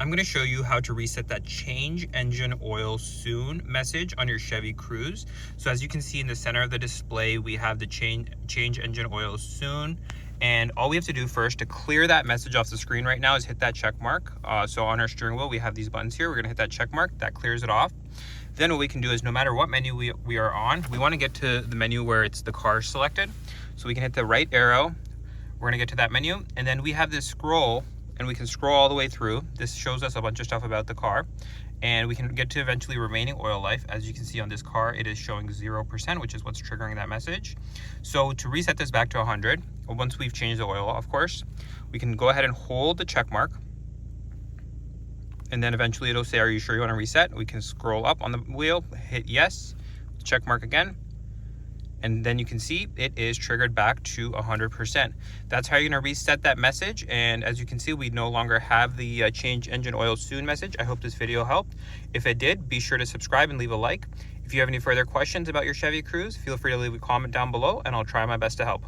I'm going to show you how to reset that change engine oil soon message on your Chevy Cruze. So as you can see in the center of the display, we have the change engine oil soon. And all we have to do first to clear that message off the screen right now is hit that check mark. So on our steering wheel, we have these buttons here. We're going to hit that check mark. That clears it off. Then what we can do is no matter what menu we are on, we want to get to the menu where it's the car selected. So we can hit the right arrow. We're going to get to that menu. And then we have this scroll, and we can scroll all the way through. This shows us a bunch of stuff about the car, and we can get to eventually remaining oil life. As you can see on this car, it is showing 0%, which is what's triggering that message. So to reset this back to 100, once we've changed the oil, of course, we can go ahead and hold the check mark, and then eventually it'll say, are you sure you want to reset? We can scroll up on the wheel, hit yes, check mark again, and then you can see it is triggered back to 100%. That's how you're gonna reset that message. And as you can see, we no longer have the change engine oil soon message. I hope this video helped. If it did, be sure to subscribe and leave a like. If you have any further questions about your Chevy Cruze, feel free to leave a comment down below and I'll try my best to help.